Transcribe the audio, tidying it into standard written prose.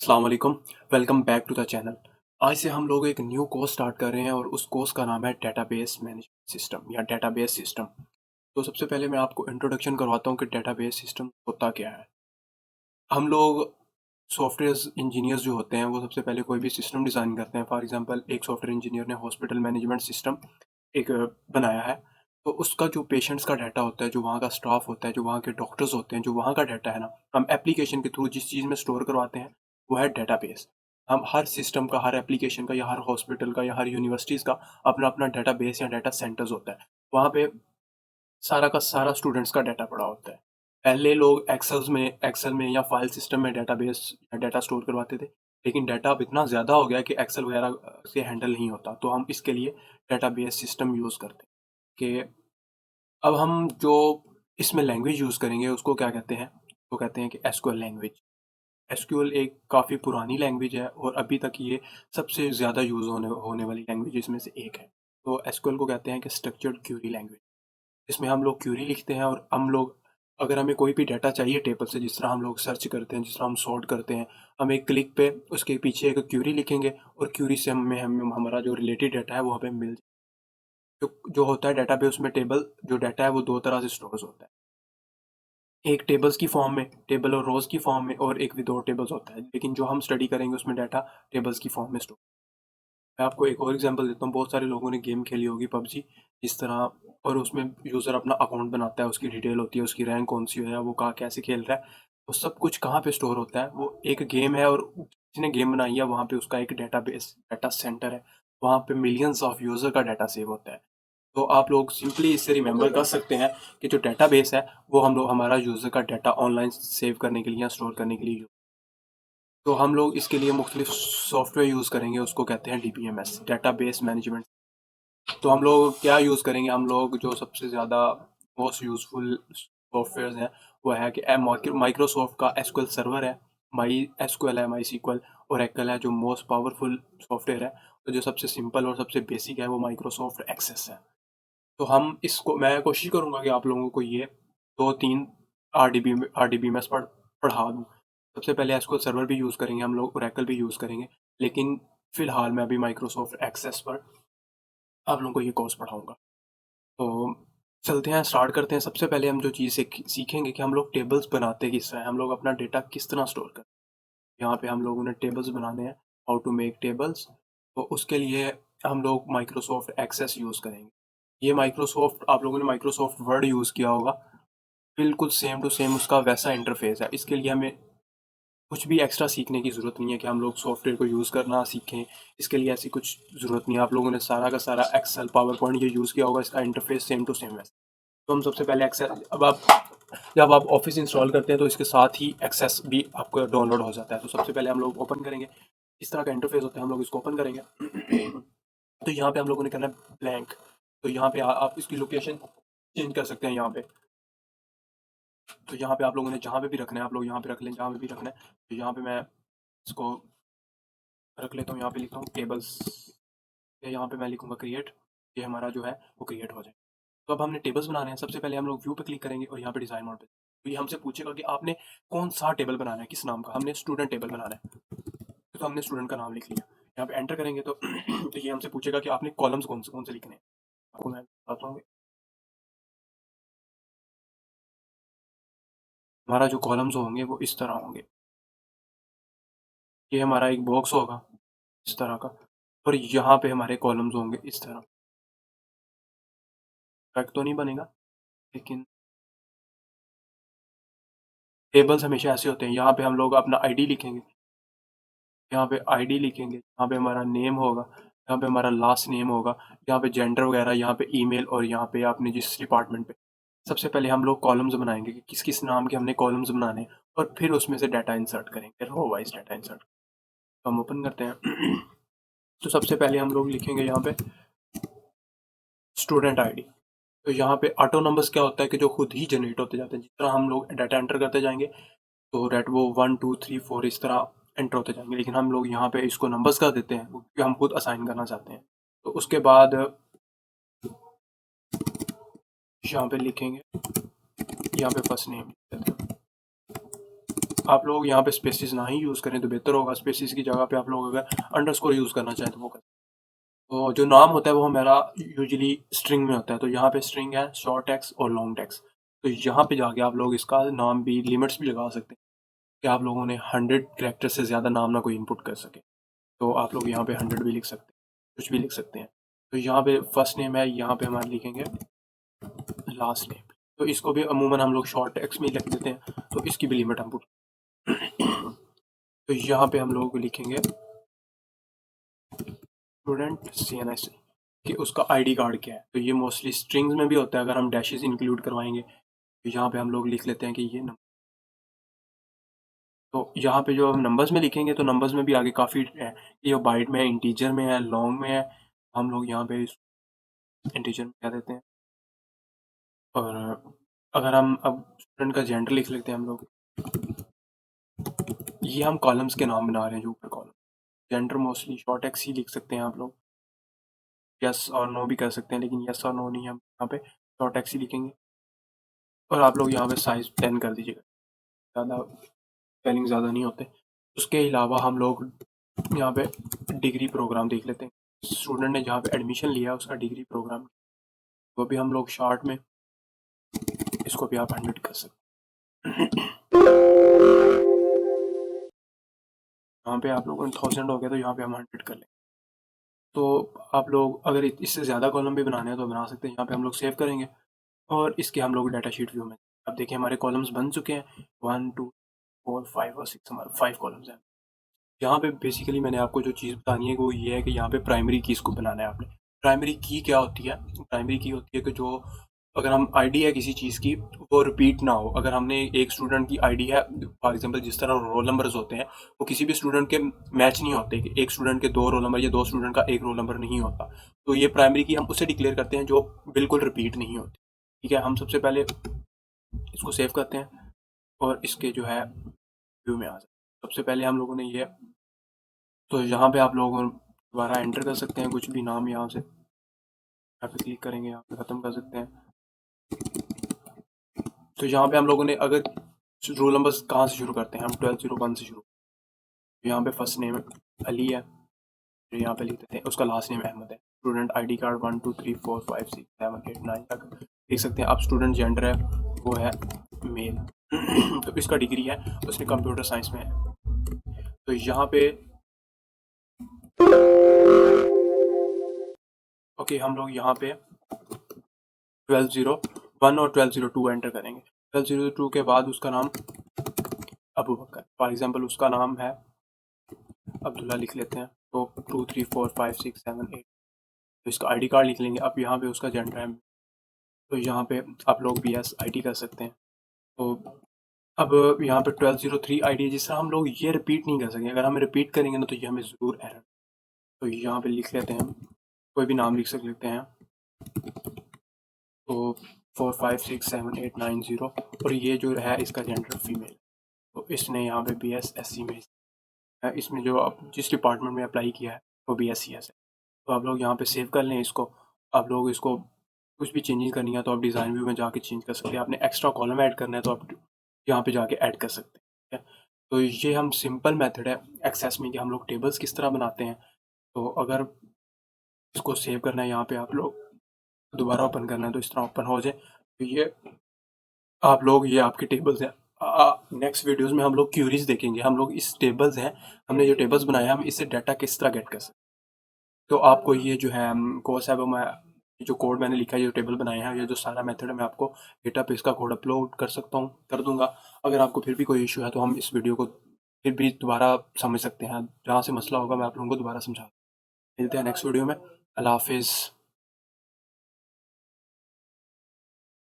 अस्सलाम वालेकुम, welcome back to the channel. आज से हम लोग एक न्यू कोर्स स्टार्ट कर रहे हैं और उस कोर्स का नाम है डेटाबेस मैनेजमेंट सिस्टम या डेटाबेस सिस्टम। तो सबसे पहले मैं आपको इंट्रोडक्शन करवाता हूँ कि डेटाबेस सिस्टम होता क्या है। हम लोग सॉफ्टवेयर इंजीनियर्स जो होते हैं वो सबसे पहले कोई भी सिस्टम डिज़ाइन करते हैं। फॉर एग्जांपल एक सॉफ्टवेयर इंजीनियर ने हॉस्पिटल मैनेजमेंट सिस्टम एक बनाया है। तो उसका जो पेशेंट्स का डाटा होता है, जो वहाँ का स्टाफ होता है, जो वहाँ के डॉक्टर्स होते हैं, जो वहाँ का डाटा है ना, हम एप्लीकेशन के थ्रू जिस चीज़ में स्टोर करवाते हैं वो है डेटाबेस। हम हर सिस्टम का, हर एप्लीकेशन का या हर हॉस्पिटल का या हर यूनिवर्सिटीज़ का अपना अपना डेटाबेस या डाटा सेंटर्स होता है। वहाँ पे सारा का सारा स्टूडेंट्स का डाटा पड़ा होता है। पहले लोग एक्सेल में या फाइल सिस्टम में डेटाबेस या डाटा स्टोर करवाते थे, लेकिन डाटा अब इतना ज़्यादा हो गया है कि एक्सेल वगैरह से हैंडल नहीं होता। तो हम इसके लिए डेटाबेस सिस्टम यूज़ करते हैं कि अब हम जो इसमें लैंग्वेज यूज़ करेंगे उसको क्या कहते हैं? वो कहते हैं कि एसक्यूएल लैंग्वेज। एसक्यूएल एक काफ़ी पुरानी लैंग्वेज है और अभी तक ये सबसे ज़्यादा यूज़ होने वाली लैंग्वेजेस में से एक है। तो एसक्यूएल को कहते हैं कि स्ट्रक्चर्ड क्वेरी लैंग्वेज। इसमें हम लोग क्वेरी लिखते हैं और हम लोग अगर हमें कोई भी डाटा चाहिए टेबल से, जिस तरह हम लोग सर्च करते हैं, जिस तरह हम सॉर्ट करते हैं, हम एक क्लिक पे उसके पीछे एक क्वेरी लिखेंगे और क्वेरी से हमें हमारा जो रिलेटेड डाटा है वो हमें मिल जो होता है डेटाबेस में। टेबल जो डाटा है वो दो तरह से स्टोर होता है, एक टेबल्स की फॉर्म में, टेबल और रोज की फॉर्म में, और एक विदाउट टेबल्स होता है। लेकिन जो हम स्टडी करेंगे उसमें डाटा टेबल्स की फॉर्म में स्टोर। मैं आपको एक और एग्जांपल देता हूँ। बहुत सारे लोगों ने गेम खेली होगी पबजी, इस तरह, और उसमें यूज़र अपना अकाउंट बनाता है, उसकी डिटेल होती है, उसकी रैंक कौन सी है, वो कहाँ कैसे खेल रहा है, वो सब कुछ कहाँ पे स्टोर होता है। वो एक गेम है और जिसने गेम बनाई है वहाँ पे उसका एक डेटाबेस, डाटा सेंटर है, वहाँ पे मिलियंस ऑफ यूज़र का डाटा सेव होता है। तो आप लोग सिंपली इससे रिमेंबर कर सकते हैं कि जो डेटाबेस है वो हम लोग हमारा यूज़र का डाटा ऑनलाइन सेव करने के लिए या स्टोर करने के लिए। तो हम लोग इसके लिए मुख्तलिफ सॉफ्टवेयर यूज़ करेंगे, उसको कहते हैं डीबीएमएस, डाटाबेस मैनेजमेंट। तो हम लोग क्या यूज़ करेंगे, हम लोग जो सबसे ज़्यादा मोस्ट यूज़फुल सॉफ्टवेयर हैं वो है कि माइक्रोसॉफ्ट का एसक्यूएल सर्वर है, माई एसक्यूएल है, माई सीक्वल, ओरेकल है जो मोस्ट पावरफुल सॉफ्टवेयर है। तो जो सबसे सिंपल और सबसे बेसिक है वो माइक्रोसॉफ्ट एक्सेस है। तो हम इसको, मैं कोशिश करूँगा कि आप लोगों को ये 2-3 आरडीबीएमएस पढ़ा दूँ। सबसे पहले एसक्यूएल सर्वर भी यूज़ करेंगे हम लोग, ओरेकल भी यूज़ करेंगे, लेकिन फ़िलहाल मैं अभी माइक्रोसॉफ्ट एक्सेस पर आप लोगों को ये कोर्स पढ़ाऊँगा। तो चलते हैं, स्टार्ट करते हैं। सबसे पहले हम जो चीज़ सीखेंगे कि हम लोग टेबल्स बनाते किस तरह हैं, हम लोग अपना डेटा किस तरह स्टोर करते हैं। यहाँ पे हम लोगों ने टेबल्स बनाने हैं, हाउ टू मेक टेबल्स। तो उसके लिए हम लोग माइक्रोसॉफ्ट एक्सेस यूज़ करेंगे। ये माइक्रोसॉफ्ट, आप लोगों ने माइक्रोसॉफ्ट वर्ड यूज़ किया होगा, बिल्कुल सेम टू सेम उसका वैसा इंटरफेस है। इसके लिए हमें कुछ भी एक्स्ट्रा सीखने की ज़रूरत नहीं है कि हम लोग सॉफ्टवेयर को यूज़ करना सीखें। इसके लिए ऐसी कुछ ज़रूरत नहीं है। आप लोगों ने सारा का सारा एक्सेल, पावर पॉइंट ये यूज़ किया होगा, इसका इंटरफेस सेम टू सेम है। तो हम सबसे पहले एक्सेस, अब आप जब आप ऑफिस इंस्टॉल करते हैं तो इसके साथ ही एक्सेस भी आपको डाउनलोड हो जाता है। तो सबसे पहले हम लोग ओपन करेंगे, इस तरह का इंटरफेस होता है, हम लोग इसको ओपन करेंगे। तो यहाँ पे हम लोगों ने करना है ब्लैंक। तो यहाँ पे आप इसकी लोकेशन चेंज कर सकते हैं यहाँ पे। तो यहाँ पे आप लोगों ने जहाँ पे भी रखना है आप लोग यहाँ पे रख लें, जहाँ पे भी रखना है। तो यहाँ पे मैं इसको रख लेता हूँ, यहाँ पे लिखता हूँ टेबल्स, यहाँ पे मैं लिखूंगा क्रिएट। ये हमारा जो है वो क्रिएट हो जाए। तो अब हमने टेबल्स बनाने हैं। सबसे पहले हम लोग व्यू पे क्लिक करेंगे और यहाँ पे डिज़ाइन मोड पे, तो ये हमसे पूछेगा कि आपने कौन सा टेबल बनाना है, किस नाम का। हमने स्टूडेंट टेबल बनाना है, तो हमने स्टूडेंट का नाम लिख लिया। यहाँ पे एंटर करेंगे तो तो ये हमसे पूछेगा कि आपने कॉलम्स कौन से लिखने हैं। आपको मैं बताता हूँ, हमारा जो कॉलम्स होंगे वो इस तरह होंगे। ये हमारा एक बॉक्स होगा इस तरह का, और यहाँ पे हमारे कॉलम्स होंगे इस तरह। करेक्ट तो नहीं बनेगा, लेकिन टेबल्स हमेशा ऐसे होते हैं। यहाँ पे हम लोग अपना आईडी लिखेंगे, यहाँ पे आईडी लिखेंगे, यहाँ पे हमारा नेम होगा, यहाँ पे हमारा लास्ट नेम होगा, यहाँ पे जेंडर वगैरह, यहाँ पे ईमेल, और यहाँ पे आपने जिस डिपार्टमेंट पे। सबसे पहले हम लोग कॉलम्स बनाएंगे कि किस किस नाम के हमने कॉलम्स बनाने हैं, और फिर उसमें से डाटा इंसर्ट करेंगे, रो वाइज डाटा इंसर्ट। तो हम ओपन करते हैं। तो सबसे पहले हम लोग लिखेंगे यहाँ पे स्टूडेंट आईडी। तो यहाँ पे ऑटो नंबर्स क्या होता है कि जो खुद ही जनरेट होते जाते हैं, जिस तरह हम लोग डाटा एंटर करते जाएंगे तो रेट वो 1 2 3 4 इस तरह एंटर होते जाएंगे। लेकिन हम लोग यहाँ पे इसको नंबर्स का देते हैं क्योंकि हम खुद असाइन करना चाहते हैं। तो उसके बाद यहाँ पे लिखेंगे, यहाँ पे फर्स्ट नेम, आप लोग यहाँ पे स्पेसिस ना ही यूज़ करें तो बेहतर होगा। स्पेसिस की जगह पे आप लोग अगर अंडरस्कोर यूज़ करना चाहें तो वो करें। तो जो नाम होता है वो हमारा यूजुअली स्ट्रिंग में होता है। तो यहाँ पे स्ट्रिंग है, शॉर्ट टेक्स्ट और लॉन्ग टेक्स्ट। तो यहाँ पे जाके आप लोग इसका नाम भी, लिमिट्स भी लगा सकते हैं कि आप लोगों ने 100 कैरेक्टर से ज़्यादा नाम ना कोई इनपुट कर सके। तो आप लोग यहाँ पे 100 भी लिख सकते हैं, कुछ भी लिख सकते हैं। तो यहाँ पे फर्स्ट नेम है, यहाँ पे हमारे लिखेंगे लास्ट नेम। तो इसको भी अमूमन हम लोग शॉर्ट टेक्स्ट में लिख देते हैं, तो इसकी भी लिमिट हम पुट तो यहाँ पे हम लोग लिखेंगे स्टूडेंट CNSE कि उसका आईडी कार्ड क्या है। तो ये मोस्टली स्ट्रिंग्स में भी होता है, अगर हम डैशेस इंक्लूड करवाएंगे तो यहाँ पे हम लोग लिख लेते हैं कि ये नंबर। तो यहाँ पे जो हम नंबर्स में लिखेंगे तो नंबर्स में भी आगे काफ़ी है, ये बाइट में है, इंटीजर में है, लॉन्ग में है। हम लोग यहाँ पे इंटीजर में क्या देते हैं। और अगर हम अब स्टूडेंट का जेंडर लिख लेते हैं हम लोग। ये हम कॉलम्स के नाम बना रहे हैं जो ऊपर column. Gender mostly short X ही लिख सकते हैं आप लोग, यस और नो भी कर सकते हैं, लेकिन यस और नो नहीं, हम यहाँ पे शॉर्ट एक्स ही लिखेंगे। और आप लोग यहाँ पे साइज 10 कर दीजिएगा, ज़्यादा स्पेलिंग ज़्यादा नहीं होते। उसके अलावा हम लोग यहाँ पे डिग्री प्रोग्राम देख लेते हैं। स्टूडेंट ने जहाँ पे एडमिशन लिया उसका डिग्री प्रोग्राम, वो भी हम लोग शॉर्ट में, इसको भी आप 100 कर सकते हैं। यहाँ पे आप लोगों ने 1000 हो गया तो यहाँ पे हम 100 कर लें। तो आप लोग अगर इससे ज़्यादा कॉलम भी बनाने हैं तो बना सकते हैं। यहाँ पे हम लोग सेव करेंगे और इसके हम लोग डाटा शीट व्यू में, अब देखिए हमारे कॉलम्स बन चुके हैं 1 2 4 5 और 6, हमारे 5 कॉलम्स हैं। यहाँ पे बेसिकली मैंने आपको जो चीज़ बतानी है वो ये है कि यहाँ पे प्राइमरी कीज़ को बनाना है आपने। प्राइमरी की क्या होती है? प्राइमरी की होती है कि जो अगर हम आईडी है किसी चीज़ की वो रिपीट ना हो। अगर हमने एक स्टूडेंट की आईडी है, फॉर एग्जांपल जिस तरह रोल नंबर्स होते हैं वो किसी भी स्टूडेंट के मैच नहीं होते कि एक स्टूडेंट के 2 रोल नंबर या 2 स्टूडेंट का एक रोल नंबर नहीं होता। तो ये प्राइमरी की हम उसे डिक्लेयर करते हैं जो बिल्कुल रिपीट नहीं होती। ठीक है, हम सबसे पहले इसको सेव करते हैं और इसके जो है व्यू में आ जाए। सबसे पहले हम लोगों ने ये, तो यहाँ पे आप लोग दोबारा एंटर कर सकते हैं कुछ भी नाम, यहाँ से यहाँ पे क्लिक करेंगे, यहाँ पे ख़त्म कर सकते हैं। तो यहाँ पे हम लोगों ने अगर रोल नंबर कहाँ से शुरू करते हैं, हम 1201 से शुरू। तो यहाँ पे फर्स्ट नेम अली है, फिर यहाँ पे लिख देते हैं उसका लास्ट नेम अहमद है। स्टूडेंट आईडी कार्ड 1 2 3 4 5 6 7 8 9 तक लिख सकते हैं। अब स्टूडेंट जेंडर है वो है मेल। तो इसका डिग्री है, उसने कंप्यूटर साइंस में है। तो यहाँ पे ओके, हम लोग यहाँ पे 1201 और 1202 एंटर करेंगे। 1202 के बाद उसका नाम अबू बकर, फॉर एग्जांपल उसका नाम है अब्दुल्ला लिख लेते हैं। तो 2 3 4 5 6 7 8, तो इसका आईडी कार्ड लिख लेंगे। अब यहाँ पे उसका जेंडर है, तो यहाँ पे आप लोग BS ID कर सकते हैं। तो अब यहाँ पे 1203 ID है, जिस तरह हम लोग ये रिपीट नहीं कर सकेंगे, अगर हम रिपीट करेंगे ना तो ये हमें ज़रूर एरर। तो यहाँ पे लिख लेते हैं, कोई भी नाम लिख सकते हैं। तो 4 5 6 7 8 9 0, और ये जो है इसका जेंडर फीमेल। तो इसने यहाँ पे BS SC में, इसमें जो आप जिस डिपार्टमेंट में अप्लाई किया है वो BS CS है। तो आप लोग यहाँ पे सेव कर लें इसको। आप लोग इसको कुछ भी चेंजेस करनी है तो आप डिज़ाइन व्यू में जाके चेंज कर सकते हैं। आपने एक्स्ट्रा कॉलम ऐड करना है तो आप यहाँ पे जाके ऐड कर सकते हैं। ठीक है, तो ये हम सिंपल मेथड है एक्सेस में कि हम लोग टेबल्स किस तरह बनाते हैं। तो अगर इसको सेव करना है यहाँ पे आप लोग दोबारा ओपन करना है तो इस तरह ओपन हो जाए। तो ये आप लोग, ये आपके टेबल्स हैं। नेक्स्ट वीडियोस में हम लोग क्यूरीज देखेंगे। हम लोग इस टेबल्स हैं, हमने जो टेबल्स बनाए हैं हम इससे डाटा किस तरह गेट कर सकते हैं। तो आपको ये जो है कोर्स है वो मैं, जो कोड मैंने लिखा है, जो टेबल बनाए हैं, ये जो सारा मेथड है मैं आपको डेटाबेस का कोड अपलोड कर सकता हूँ, कर दूंगा। अगर आपको फिर भी कोई इशू है तो हम इस वीडियो को फिर भी दोबारा समझ सकते हैं। जहाँ से मसला होगा मैं आप लोगों को दोबारा समझा। मिलते हैं नेक्स्ट वीडियो में। अल्लाह हाफिज़।